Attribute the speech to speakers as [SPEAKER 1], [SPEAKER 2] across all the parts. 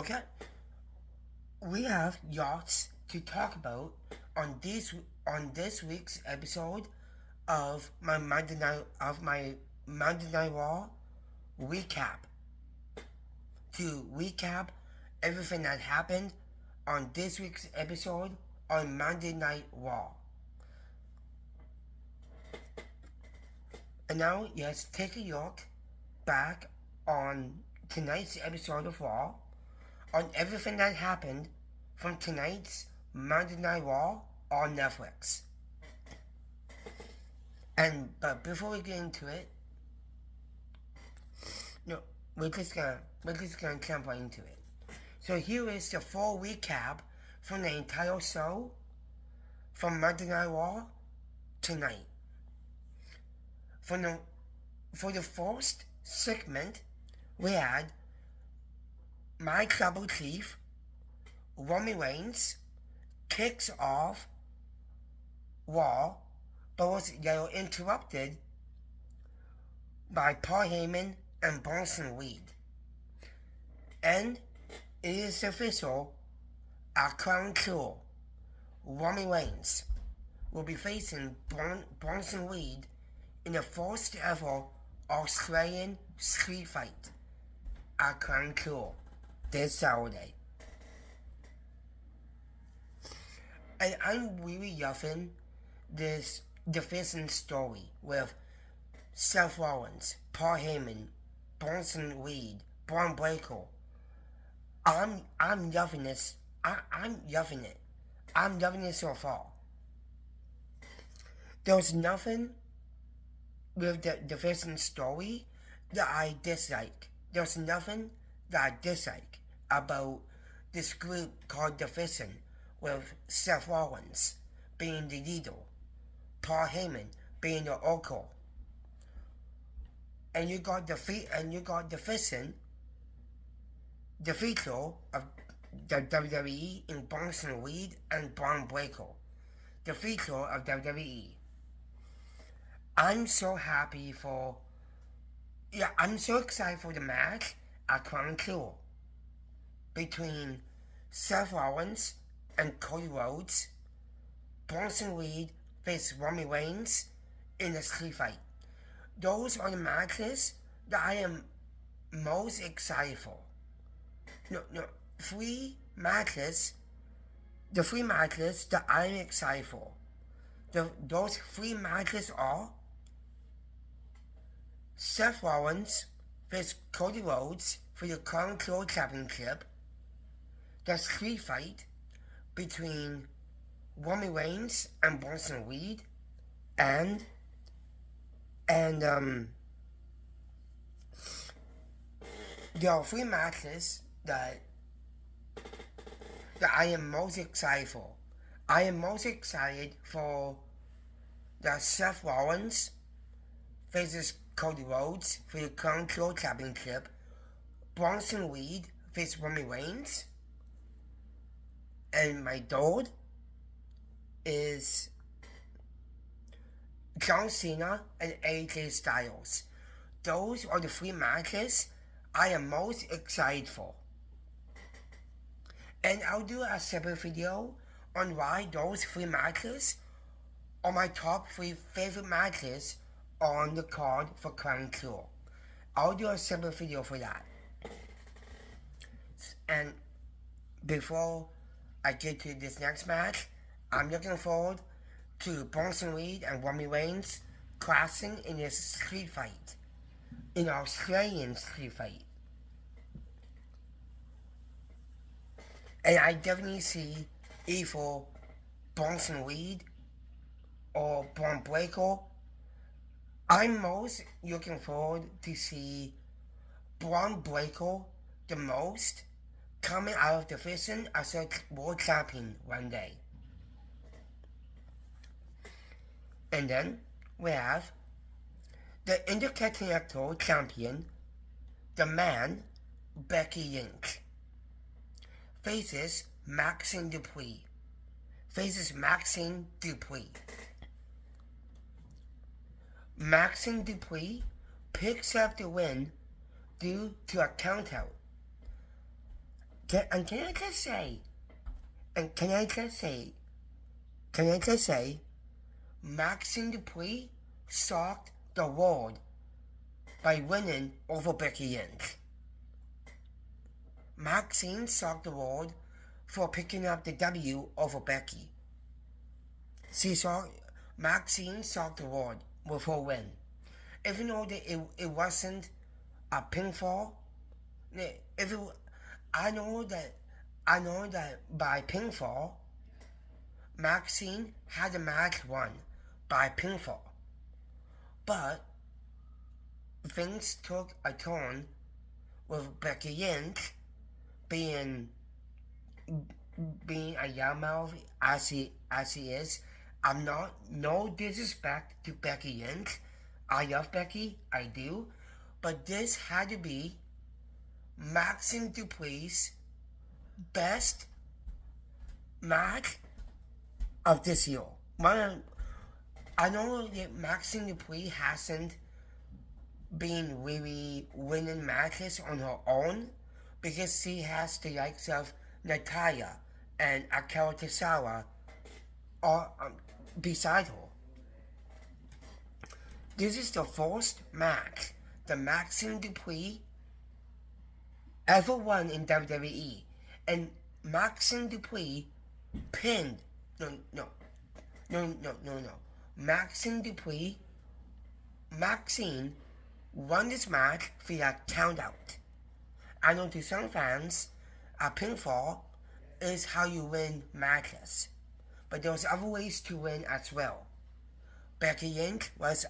[SPEAKER 1] Okay, we have yachts to talk about on this week's episode of my Monday Night Raw recap. To recap everything that happened on this week's episode on Monday Night Raw. And now let's take a look back on tonight's episode of Raw, on everything that happened from tonight's Monday Night Raw on Netflix. But before we get into it, no, we're just gonna jump right into it. So here is the full recap from the entire show from Monday Night Raw tonight. For the first segment, we had my Tribal Chief, Roman Reigns, kicks off Raw, but was interrupted by Paul Heyman and Bronson Reed. And it is official, our crown jewel, Roman Reigns, will be facing Bronson Reed in the first ever Australian street fight at Crown Jewel this Saturday. And I'm really loving this division story with Seth Rollins, Paul Heyman, Bronson Reed, Braun Breaker. I'm loving this. I'm loving it. I'm loving it so far. There's nothing with the division story that I dislike. There's nothing that I dislike about this group called Division, with Seth Rollins being the leader, Paul Heyman being the oracle, and you got Division, the feature of the WWE in Bronson Reed and Braun Breaker, the feature of WWE. I'm so excited for the match at Crown Jewel between Seth Rollins and Cody Rhodes. Bronson Reed faces Roman Reigns in a street fight. Those are the matches that I am most excited for. Three matches. The three matches that I'm excited for. Those three matches are Seth Rollins vs Cody Rhodes for the Crown Jewel Championship, the street fight between Roman Reigns and Bronson Reed, and there are three matches that I am most excited for. I am most excited for the Seth Rollins versus Cody Rhodes for the Crown Jewel Championship, Bronson Reed versus Roman Reigns, and my third is John Cena and AJ Styles. Those are the three matches I am most excited for. And I'll do a separate video on why those three matches are my top three favorite matches on the card for Crown Jewel. I'll do a separate video for that. And before I get to this next match, I'm looking forward to Bronson Reed and Roman Reigns clashing in this street fight, in an Australian street fight. And I definitely see either Bronson Reed or Braun Breaker. I'm most looking forward to see Braun Breaker the most coming out of division as a world champion one day. And then we have the Intercontinental Champion, the man, Becky Lynch, faces Maxine Dupree. Maxine Dupree picks up the win due to a countout. can I just say, and can I just say, Maxine Dupree shocked the world by winning over Becky Lynch. Maxine shocked the world for picking up the W over Becky. Maxine shocked the world with her win. Even though it wasn't a pinfall, I know that by pinfall, Maxine had the match won by pinfall. But things took a turn with Becky Lynch being a yellmouth as he is. I'm not, no disrespect to Becky Lynch. I love Becky, I do. But this had to be Maxine Dupree's best match of this year. I know that Maxine Dupree hasn't been really winning matches on her own because she has the likes of Natalya and Akira Tozawa beside her. This is the first match that Maxine Dupree ever won in WWE, and Maxine Dupree pinned. No. Maxine won this match via countout. I know to some fans, a pinfall is how you win matches, but there's other ways to win as well. Becky Lynch was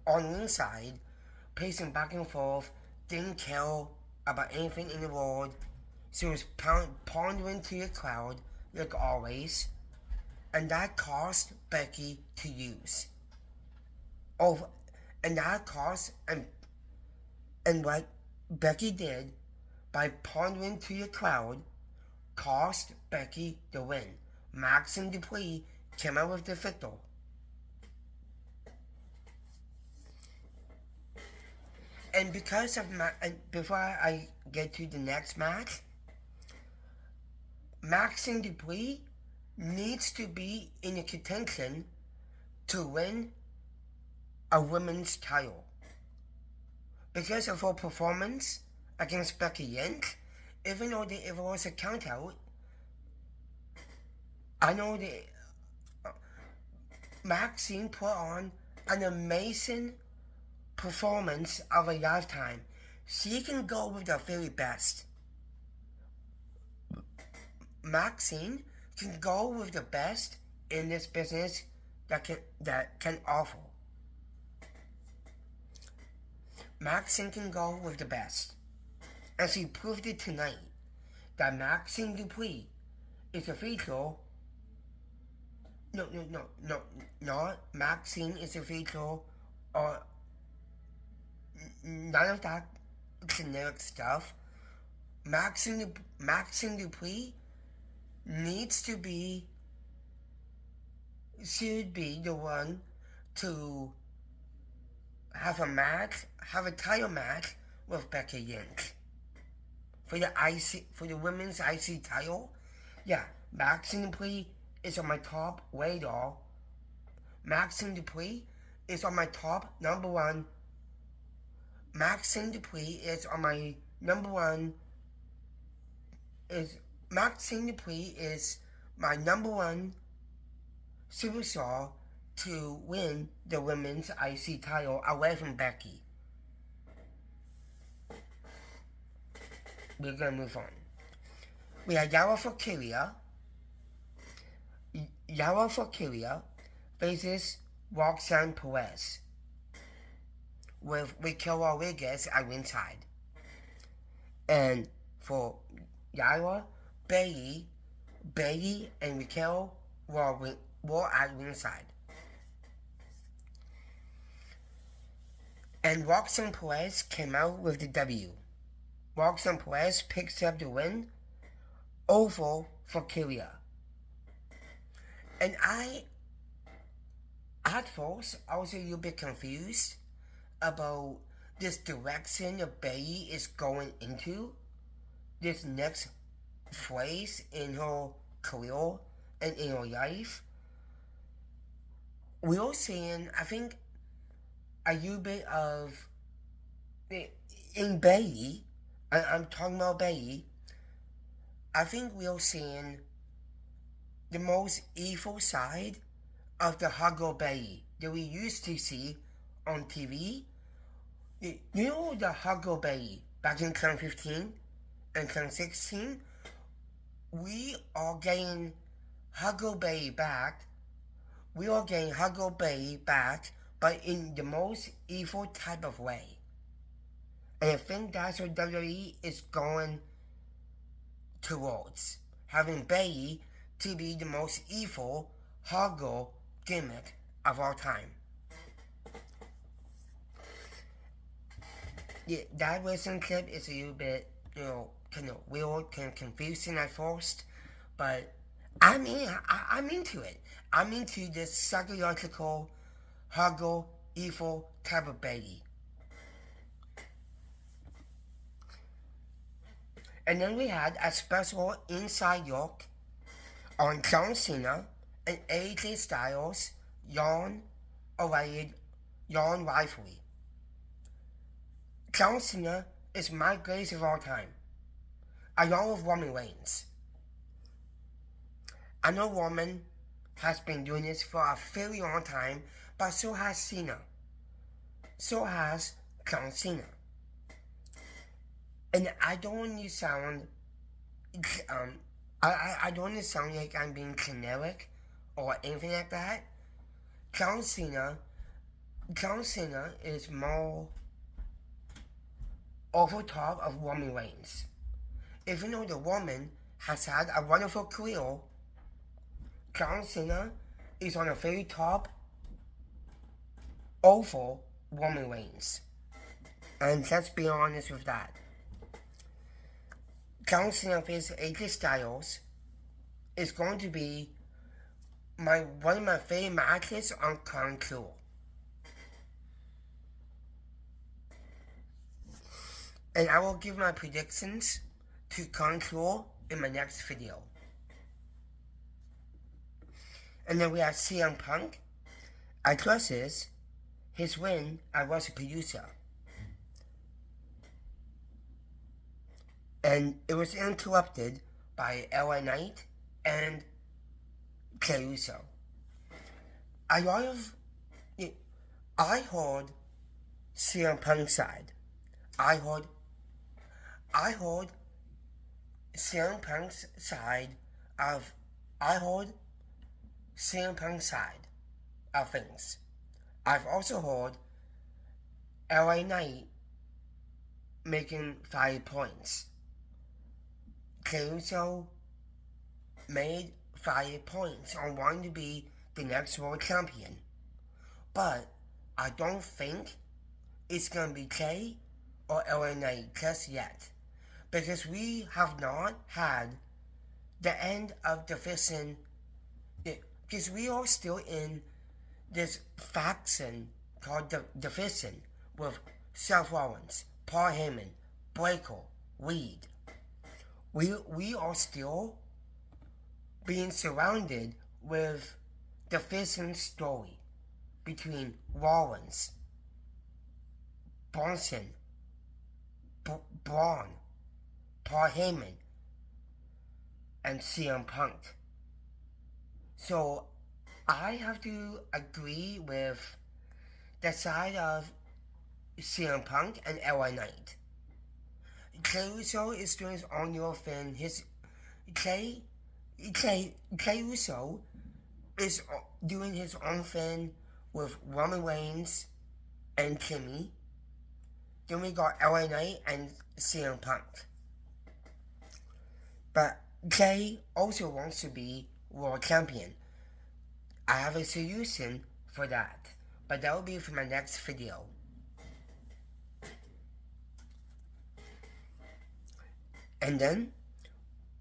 [SPEAKER 1] on ringside, pacing back and forth, didn't care about anything in the world. She was pondering to the crowd, like always, and that caused Becky to lose. And what Becky did by pondering to the crowd cost Becky the win. Maxine Dupree came out with the victor. And because of before I get to the next match, Maxine Dupree needs to be in the contention to win a women's title. Because of her performance against Becky Lynch, even though it was a countout, I know that Maxine put on an amazing performance of a lifetime. She can go with the very best. Maxine can go with the best in this business that can offer. Maxine can go with the best. And she proved it tonight that Maxine Dupree is a feature. No, Maxine is a feature or none of that generic stuff. Maxine Dupree should be the one to have a title match with Becky Lynch for the women's IC title. Yeah, Maxine Dupree is on my top radar. Maxine Dupree is on my top number one. Maxine Dupree is on my number one. Maxine Dupree is my number one superstar to win the women's IC title away from Becky. We're gonna move on. We have Yara Valkyria. Yara Valkyria faces Roxanne Perez with Raquel Rodriguez at ringside. And for Yara, Bailey and Raquel were at ringside. And Roxanne Perez came out with the W. Roxanne Perez picks up the win over Valkyria. And at first, I was a little bit confused about this direction that Bailey is going into. this next phase in her career and in her life, we are seeing, I think, a little bit of in Bailey. I'm talking about Bailey. I think we are seeing the most evil side of the Hugger Bailey that we used to see on TV. You know the Hugger Bailey back in 2015 and 2016? We are getting Hugger Bailey back. We are getting Hugger Bailey back, but in the most evil type of way. And I think that's what WWE is going towards. Having Bailey to be the most evil Hugger gimmick of all time. Yeah, that wrestling clip is a little bit, kind of weird, kind of confusing at first, but I'm into it. I'm into this psychological, hugger, evil type of Bailey. And then we had a special inside look on John Cena and AJ Styles yarn rivalry. John Cena is my greatest of all time, along with Roman Reigns. I know Roman has been doing this for a very long time, but so has Cena. So has John Cena. And I don't want to sound, I don't want to sound like I'm being generic or anything like that. John Cena is more over top of Roman Reigns. Even though the woman has had a wonderful career, John Cena is on the very top over Roman Reigns. And let's be honest with that. John Cena vs AJ Styles is going to be one of my favorite matches on Concur. And I will give my predictions to Concur in my next video. And then we have CM Punk addresses his win as a producer. And it was interrupted by LA Knight and Jey Uso. I heard CM Punk's side. I heard CM Punk's side of things. I've also heard LA Knight making 5 points. Jey Uso made 5 points on wanting to be the next world champion. But I don't think it's going to be Jey or LA Knight just yet. Because we have not had the end of division. Because we are still in this faction called division with Seth Rollins, Paul Heyman, Breakker, Reed. We are still being surrounded with the division story between Rollins, Bronson, Brawl, Paul Heyman, and CM Punk. So I have to agree with the side of CM Punk and LA Knight. Jey Uso is doing his own little thing. Jey Uso is doing his own thing with Roman Reigns and Kimmy. Then we got LA Knight and CM Punk. But Jey also wants to be world champion. I have a solution for that, but that will be for my next video. And then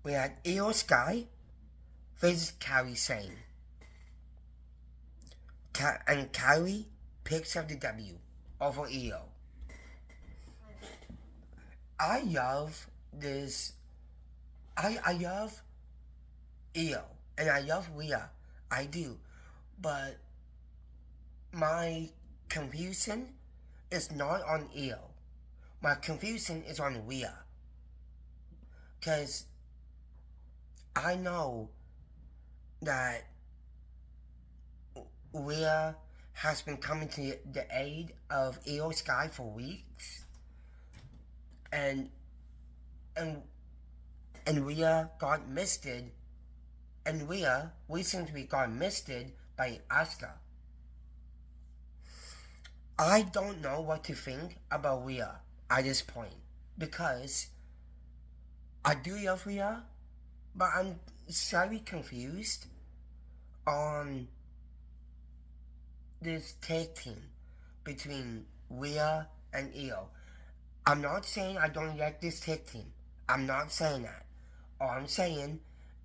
[SPEAKER 1] we had Io Sky versus Kairi Sane. And Kairi picks up the W over Io. I love this I love Io and I love Rhea. I do. But my confusion is not on Io. My confusion is on Rhea. Because I know that Rhea has been coming to the aid of Io Sky for weeks. And Rhea got misted. And Rhea recently got misted by Asuka. I don't know what to think about Rhea at this point. Because I do love Rhea, but I'm slightly confused on this tag team between Rhea and Io. I'm not saying I don't like this tag team. I'm not saying that. All I'm saying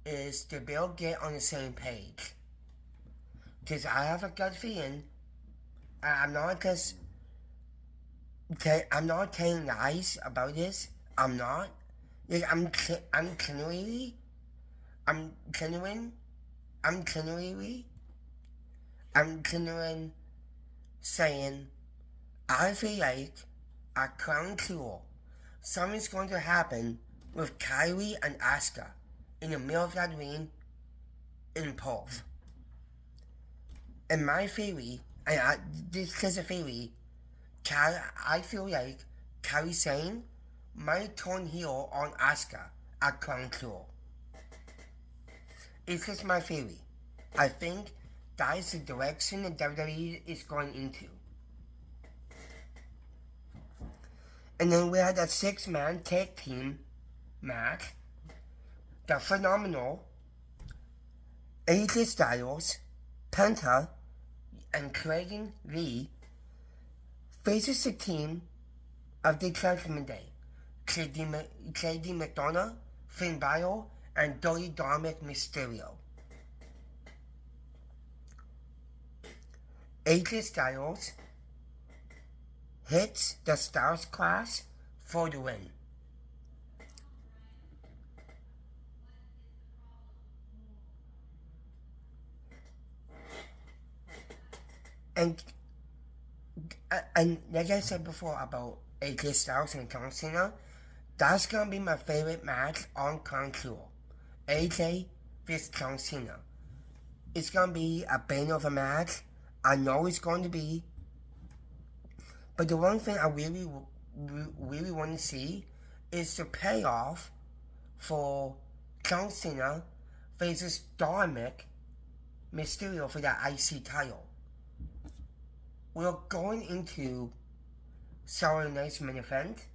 [SPEAKER 1] is to both get on the same page. Because I have a gut feeling, I'm not just, I'm not telling lies about this. I'm not. Like, I'm genuine saying, I feel like at Crown Jewel, something's going to happen with Kyrie and Asuka in the middle of that ring in Perth. And my theory, and this is a theory, I feel like Kyrie Sane might turn heel on Asuka at Crown Jewel. It's just my theory. I think that is the direction that WWE is going into. And then we had a 6-man tag team match. The phenomenal AJ Styles, Penta, and Craig Lee faces the team of the Judgment Day. JD McDonough, Finn Balor, and Dirty Dominic Mysterio. AJ Styles hits the Stars Clash for the win. And like I said before about AJ Styles and John Cena, that's gonna be my favorite match on Crown Jewel. AJ vs John Cena. It's gonna be a bang of a match. I know it's going to be. But the one thing I really want to see is the payoff for John Cena versus Dominic Mysterio for that IC title. We're going into Saturday Night's main event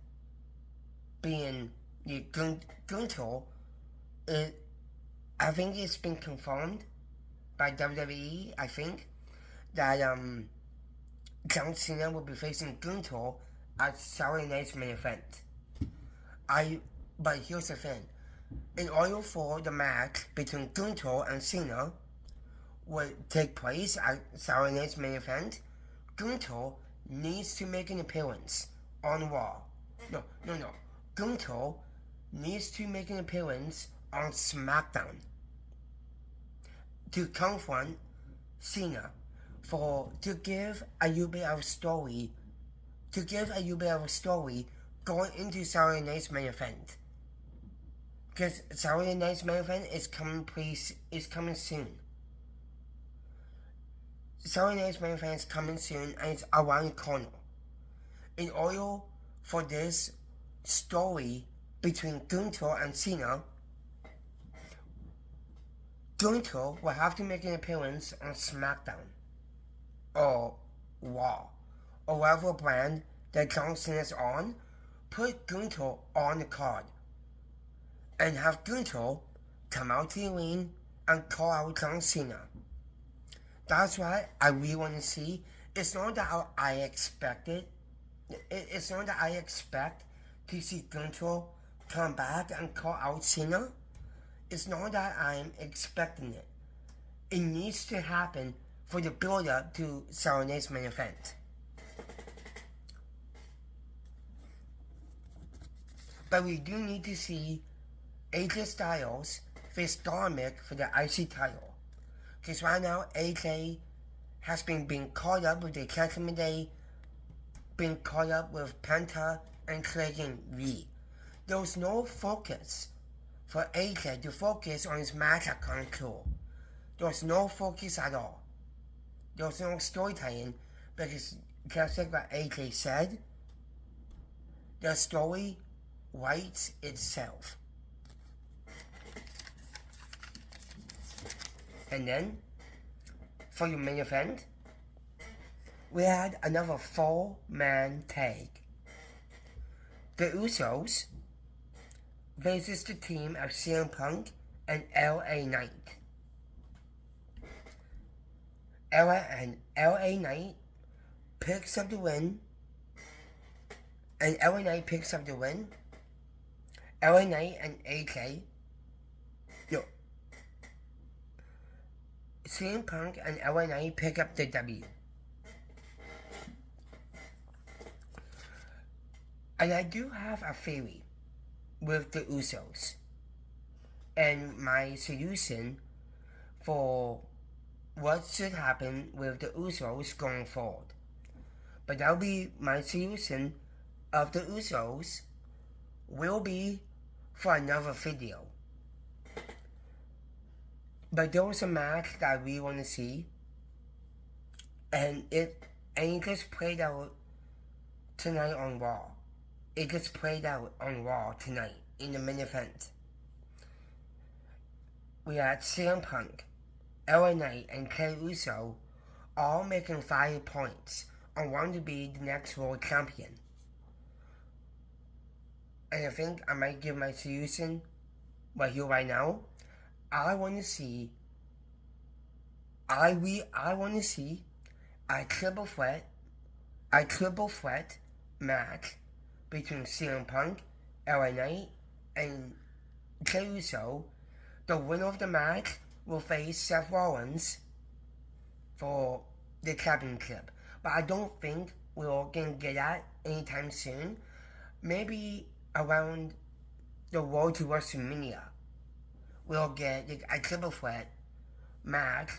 [SPEAKER 1] being the Gunther. I think it's been confirmed by WWE, I think, that John Cena will be facing Gunther at Saturday Night's main event. But here's the thing. In order for the match between Gunther and Cena will take place at Saturday Night's main event, Gunther needs to make an appearance on Raw. No. Gunther needs to make an appearance on SmackDown to confront Cena to give a little bit of a story going into Saturday Night's main event. Because Saturday Night's main event is coming soon. Saturday Night's main event is coming soon and it's around the corner. In order for this story between Gunther and Cena, Gunther will have to make an appearance on SmackDown or Raw or whatever brand that John Cena's on. Put Gunther on the card and have Gunther come out to the ring and call out John Cena. That's what I really want to see. It's not that I expect it. It's not that I expect to see Gunther come back and call out Cena. It's not that I'm expecting it. It needs to happen for the build-up to Saturday Night's main event. But we do need to see AJ Styles faced Dominic for the IC title. Because right now, AJ has been being caught up with the Judgment Day, being caught up with Penta and Clayton Lee. There was no focus for AJ to focus on his match at Control. There was no focus at all. There was no storytelling because, just like what AJ said, the story writes itself. And then, for your main event, we had another 4-man tag. The Usos versus the team of CM Punk and LA Knight. LA Knight picks up the win. And LA Knight picks up the win. LA Knight and AJ. No. CM Punk and LA Knight pick up the W. And I do have a theory with the Usos. And my solution for what should happen with the Usos going forward. But that'll be my solution of the Usos will be for another video. But there was a match that I really want to see, and it just played out tonight on Raw. It just played out on Raw tonight in the main event. We had CM Punk, LA Knight, and Jey Uso all making 5 points on wanting to be the next world champion. And I think I might give my solution right here, right now. I want to see a triple threat match between CM Punk, LA Knight, and Jey Uso. The winner of the match will face Seth Rollins for the championship. But I don't think we're going to get that anytime soon. Maybe around the road to WrestleMania, we'll get a triple threat match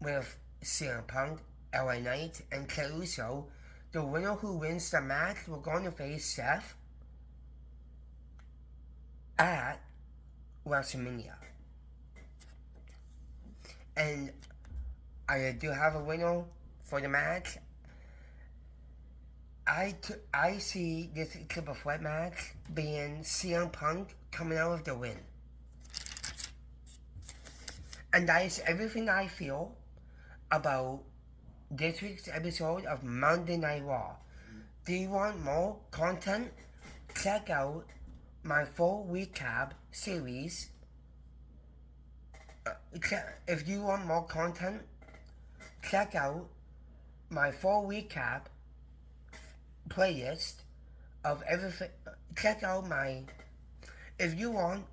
[SPEAKER 1] with CM Punk, LA Knight, and Jey Uso. The winner who wins the match will going to face Seth at WrestleMania. And I do have a winner for the match. I see this triple threat match being CM Punk coming out with the win. And that is everything I feel about this week's episode of Monday Night Raw. Do you want more content? Check out my full recap series. If you want more content, check out my full recap playlist of everything. Check out my. If you want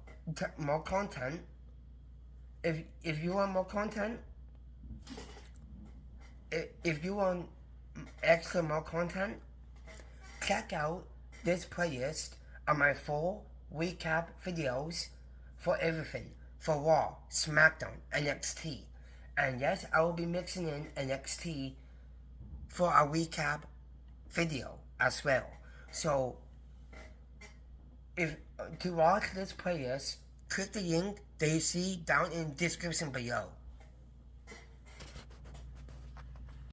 [SPEAKER 1] more content, if you want more content, if you want extra more content, check out this playlist of my full recap videos for everything, for Raw, SmackDown, NXT. And yes, I will be mixing in NXT for a recap video as well. So, to watch this playlist, click the link that you see down in the description below.